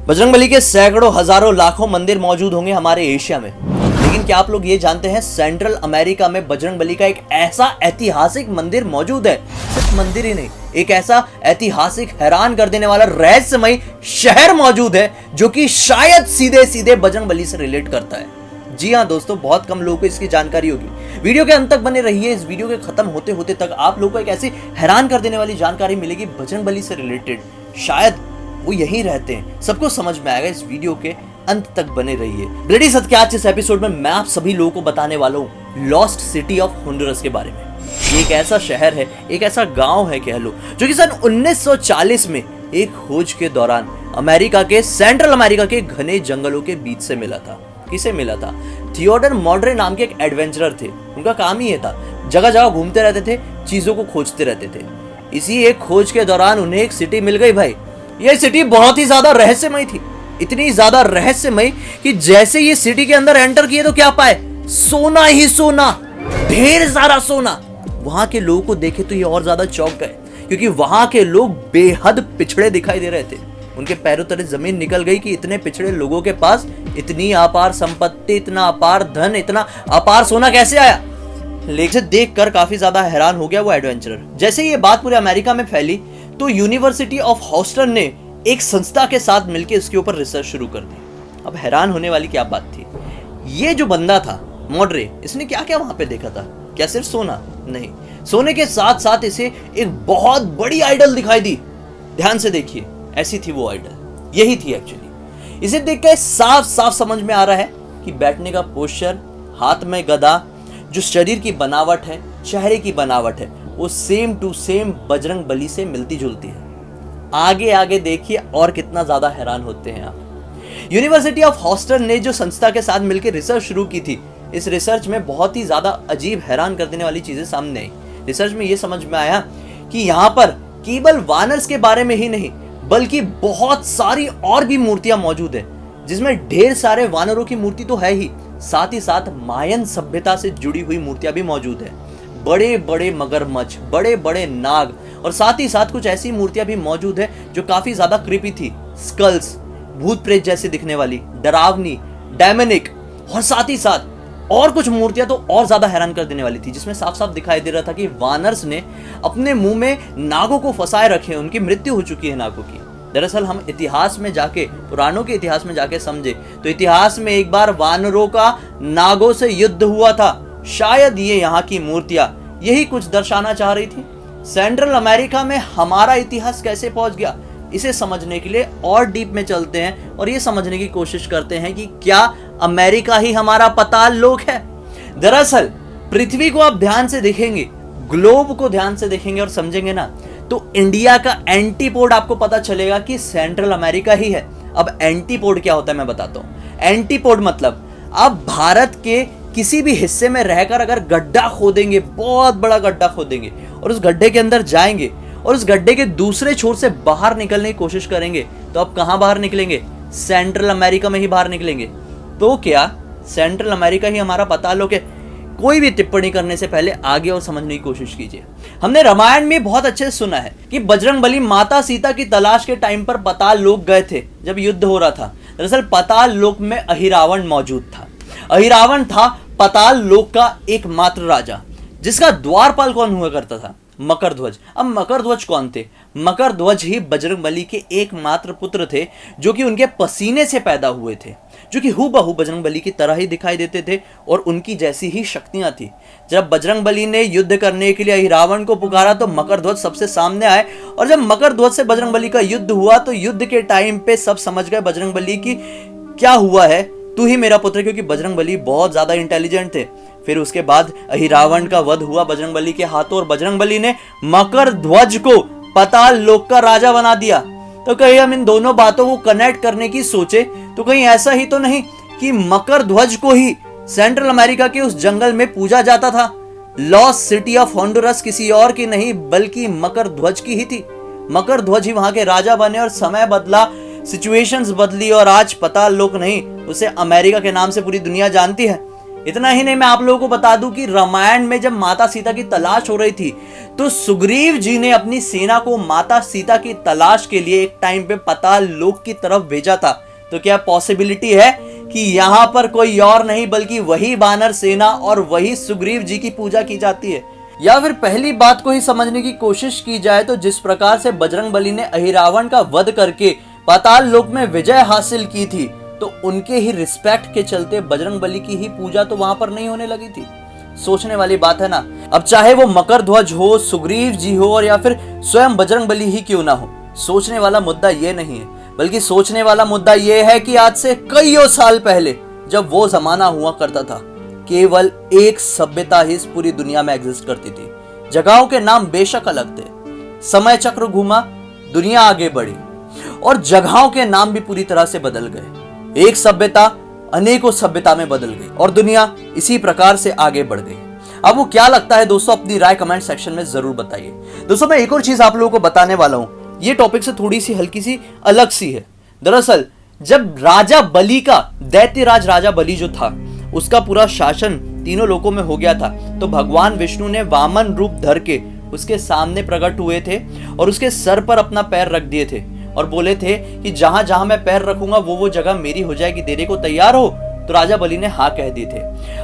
बजरंगबली के सैकड़ों हजारों लाखों मंदिर मौजूद होंगे हमारे एशिया में, लेकिन क्या आप लोग ये जानते हैं सेंट्रल अमेरिका में बजरंगबली का एक ऐसा ऐतिहासिक मंदिर मौजूद है। सिर्फ मंदिर ही नहीं, एक ऐसा ऐतिहासिक हैरान कर देने वाला रहस्यमय शहर मौजूद है जो कि शायद सीधे सीधे बजरंगबली से रिलेट करता है। जी हाँ दोस्तों, बहुत कम लोगों को इसकी जानकारी होगी। वीडियो के अंत तक बने रहिए। इस वीडियो के खत्म होते होते तक आप लोगों को एक ऐसी हैरान कर देने वाली जानकारी मिलेगी बजरंगबली से रिलेटेड। शायद वो यहीं रहते हैं, सबको समझ में आएगा। इस वीडियो के अंत तक बने रहिए। ब्लडी सत्य आज इस एपिसोड में मैं आप सभी लोगों को बताने वाला हूँ लॉस्ट सिटी ऑफ होंडुरस के बारे में। ये एक ऐसा शहर है, एक ऐसा गांव है कह लो, जो कि सन 1940 में एक खोज के दौरान अमेरिका के सेंट्रल अमेरिका के घने जंगलों के बीच से मिला था। किसे मिला था? थियोडर मॉड्रे नाम के एक एडवेंचरर थे। उनका काम ही ये था, जगह जगह घूमते रहते थे, चीजों को खोजते रहते थे। इसी एक खोज के दौरान उन्हें एक सिटी मिल गई भाई। ये सिटी बहुत ही ज्यादा रहस्यमय थी, इतनी ज्यादा रहस्यमय कि जैसे ये सिटी के अंदर एंटर किए तो क्या पाए? सोना ही सोना, ढेर सारा सोना। वहां के लोगों को देखे तो ये और ज्यादा चौंक गए, क्योंकि वहां के लोग बेहद पिछड़े दिखाई दे रहे थे। उनके पैरों तले जमीन निकल गई कि इतने पिछड़े लोगों के पास इतनी अपार संपत्ति, इतना अपार धन, इतना अपार सोना कैसे आया। लेकिन देखकर काफी ज्यादा हैरान हो गया वो एडवेंचरर। जैसे ये बात पूरे अमेरिका में फैली तो यूनिवर्सिटी ऑफ ह्यूस्टन ने एक संस्था के साथ मिलकर इसके ऊपर रिसर्च शुरू कर दी। अब हैरान होने वाली क्या बात थी, ये जो बंदा था मॉड्रे, इसने क्या क्या वहां पे देखा था? क्या सिर्फ सोना? नहीं, सोने के साथ साथ इसे एक बहुत बड़ी आइडल दिखाई दी। ध्यान से देखिए, ऐसी थी वो आइडल, यही थी एक्चुअली। इसे देखकर साफ साफ समझ में आ रहा है कि बैठने का पोस्चर, हाथ में गदा, जो शरीर की बनावट है, चेहरे की बनावट है, वो सेम टू सेम बजरंगबली से मिलती जुलती है। आगे आगे देखिए और कितना ज्यादा हैरान होते हैं आप। यूनिवर्सिटी ऑफ ह्यूस्टन ने जो संस्था के साथ मिलकर रिसर्च शुरू की थी, इस रिसर्च में बहुत ही ज्यादा अजीब, हैरान कर देने वाली चीजें सामने आई। रिसर्च में यह समझ में आया कि यहाँ पर केवल वानर्स के बारे में ही नहीं, बल्कि बहुत सारी और भी मूर्तियां मौजूद है, जिसमें ढेर सारे वानरों की मूर्ति तो है ही, साथ ही साथ मायन सभ्यता से जुड़ी हुई मूर्तियां भी मौजूद है। बड़े बड़े मगरमच्छ, बड़े बड़े नाग, और साथ ही साथ कुछ ऐसी मूर्तियां भी मौजूद है जो काफी ज्यादा क्रीपी थी। स्कल्स, भूत प्रेत जैसे दिखने वाली, डरावनी, डायमेनिक, और साथ ही साथ और कुछ मूर्तियां तो और ज्यादा हैरान कर देने वाली थी, जिसमें साफ साफ दिखाई दे रहा था कि वानर्स ने अपने मुंह में नागों को फंसाए रखे, उनकी मृत्यु हो चुकी है नागों की। दरअसल हम इतिहास में जाके, पुराणों के इतिहास में जाके समझे तो इतिहास में एक बार वानरों का नागों से युद्ध हुआ था। शायद ये यहाँ की मूर्तियां यही कुछ दर्शाना चाह रही थी। सेंट्रल अमेरिका में हमारा इतिहास कैसे पहुंच गया, इसे समझने के लिए और डीप में चलते हैं और ये समझने की कोशिश करते हैं कि क्या अमेरिका ही हमारा पाताल लोक है। दरअसल पृथ्वी को आप ध्यान से देखेंगे, ग्लोब को ध्यान से देखेंगे और समझेंगे ना, तो इंडिया का एंटीपोड आपको पता चलेगा कि सेंट्रल अमेरिका ही है। अब एंटीपोड क्या होता है मैं बताता हूं। एंटीपोड मतलब आप भारत के किसी भी हिस्से में रहकर अगर गड्ढा खोदेंगे, बहुत बड़ा गड्ढा खोदेंगे, और उस गड्ढे के अंदर जाएंगे और उस गड्ढे के दूसरे छोर से बाहर निकलने की कोशिश करेंगे, तो आप कहां बाहर निकलेंगे? सेंट्रल अमेरिका में ही बाहर निकलेंगे। तो क्या सेंट्रल अमेरिका ही हमारा पाताल लोक है? कोई भी टिप्पणी करने से पहले आगे और समझने की कोशिश कीजिए। हमने रामायण में बहुत अच्छे से सुना है कि बजरंगबली माता सीता की तलाश के टाइम पर पाताल लोक गए थे जब युद्ध हो रहा था। दरअसल पाताल लोक में अहिरावण मौजूद था। अहिरावण था पाताल लोक का एकमात्र राजा, जिसका द्वारपाल कौन हुआ करता था? मकरध्वज। अब मकरध्वज कौन थे? मकरध्वज ही बजरंगबली के एकमात्र पुत्र थे, जो कि उनके पसीने से पैदा हुए थे, जो कि हूबहू बजरंगबली की तरह ही दिखाई देते थे और उनकी जैसी ही शक्तियां थी। जब बजरंगबली ने युद्ध करने के लिए अहिरावण को पुकारा तो मकरध्वज सबसे सामने आए, और जब मकरध्वज से बजरंगबली का युद्ध हुआ तो युद्ध के टाइम पे सब समझ गए बजरंगबली की क्या हुआ है, तू ही मेरा पुत्र, क्योंकि बजरंगबली बहुत ज्यादा इंटेलिजेंट थे। फिर उसके बाद अहिरावण का वध हुआ बजरंगबली के हाथों, और बजरंगबली ने मकरध्वज को पाताल लोक का राजा बना दिया। तो कहीं हम इन दोनों बातों को कनेक्ट करने की सोचे तो कहीं ऐसा ही तो नहीं कि मकरध्वज को ही सेंट्रल अमेरिका के उस जंगल में पूजा जाता था? लॉस्ट सिटी ऑफ होंडुरस किसी और की नहीं बल्कि मकरध्वज की ही थी। मकरध्वज ही वहां के राजा बने और समय बदला, सिचुएशंस बदली, और आज पाताल लोक नहीं, उसे अमेरिका के नाम से पूरी दुनिया जानती है। इतना ही नहीं, मैं आप लोगों को बता दूं कि रामायण में जब माता सीता की तलाश हो रही थी तो सुग्रीव जी ने अपनी सेना को माता सीता की तलाश के लिए एक टाइम पे पाताल लोक की तरफ भेजा था। तो क्या पॉसिबिलिटी है कि यहां पर कोई और नहीं बल्कि वही वानर सेना और वही सुग्रीव जी की पूजा की जाती है? या फिर पहली बात को ही समझने की कोशिश की जाए तो जिस प्रकार से बजरंगबली ने अहिरावण का वध करके पाताल लोक में विजय हासिल की थी, तो उनके ही रिस्पेक्ट के चलते बजरंगबली की ही पूजा तो वहां पर नहीं होने लगी थी। सोचने वाली बात है ना। अब चाहे वो मकर ध्वज हो, सुग्रीव जी हो और या फिर स्वयं बजरंगबली ही क्यों ना हो, सोचने वाला मुद्दा ये नहीं है, बल्कि सोचने वाला मुद्दा ये है कि आज से कईयों साल पहले जब वो जमाना हुआ करता था, केवल एक सभ्यता ही इस पूरी दुनिया में एग्जिस्ट करती थी। जगहों के नाम बेशक अलग थे, समय चक्र घूमा, दुनिया आगे बढ़ी और जगहों के नाम भी पूरी तरह से बदल गए। एक सभ्यता अनेकों सभ्यता में बदल गई और दुनिया इसी प्रकार से आगे बढ़ गई। अब वो क्या लगता है दोस्तों, अपनी राय कमेंट सेक्शन में जरूर बताइए। दोस्तों मैं एक और चीज आप लोगों को बताने वाला हूं, ये टॉपिक से थोड़ी सी हल्की सी अलग सी है। दरअसल जब राजा बलि का, दैत्यराज राजा बलि जो था, उसका पूरा शासन तीनों लोकों में हो गया था, तो भगवान विष्णु ने वामन रूप धर के उसके सामने प्रकट हुए थे और उसके सर पर अपना पैर रख दिए थे और बोले थे कि जहां जहां मैं पैर रखूंगा वो जगह मेरी हो जाएगी, देने को तैयार हो? तो राजा बलि ने हाँ कह दिए थे।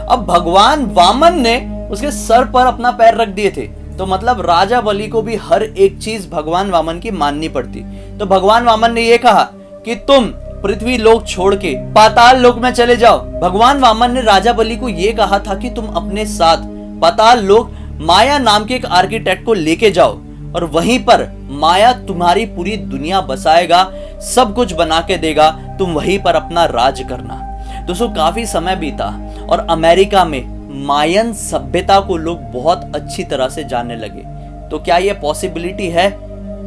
अब भगवान वामन ने उसके सर पर अपना पैर रख दिए थे, तो मतलब राजा बलि को भी हर एक चीज भगवान वामन की माननी पड़ती। तो भगवान वामन ने यह कहा कि तुम पृथ्वी लोक छोड़ के पाताल लोक में चले जाओ। भगवान वामन ने राजा बलि को यह कहा था कि तुम अपने साथ पाताल लोक माया नाम के एक आर्किटेक्ट को लेके जाओ और वहीं पर माया तुम्हारी पूरी दुनिया बसाएगा, सब कुछ बना के देगा, तुम वहीं पर अपना राज करना। दोस्तों काफी समय बीता और अमेरिका में मायन सभ्यता को लोग बहुत अच्छी तरह से जानने लगे। तो क्या यह पॉसिबिलिटी है,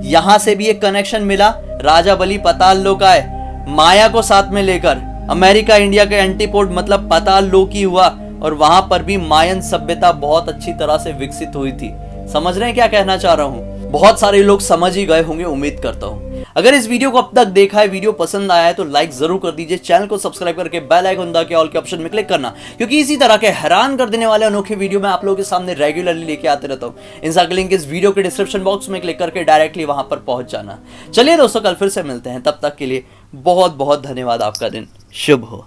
यहां से भी एक कनेक्शन मिला? राजा बलि पाताल लोक आए, माया को साथ में लेकर, अमेरिका इंडिया के एंटीपोड मतलब पाताल लोक ही हुआ और वहां पर भी मायन सभ्यता बहुत अच्छी तरह से विकसित हुई थी। समझ रहे हैं क्या कहना चाह रहा हूं? बहुत सारे लोग समझ ही गए होंगे, उम्मीद करता हूं। अगर इस वीडियो को अब तक देखा है, वीडियो पसंद आया है तो लाइक जरूर कर दीजिए, चैनल को सब्सक्राइब करके बेल आइकन दबा के ऑल के ऑप्शन में क्लिक करना, क्योंकि इसी तरह के हैरान कर देने वाले अनोखे वीडियो मैं आप लोगों के सामने रेगुलरली लेके आते रहता हूं। इनका लिंक इस वीडियो के डिस्क्रिप्शन बॉक्स में क्लिक करके डायरेक्टली वहां पर पहुंच जाना। चलिए दोस्तों, कल फिर से मिलते हैं, तब तक के लिए बहुत बहुत धन्यवाद। आपका दिन शुभ हो।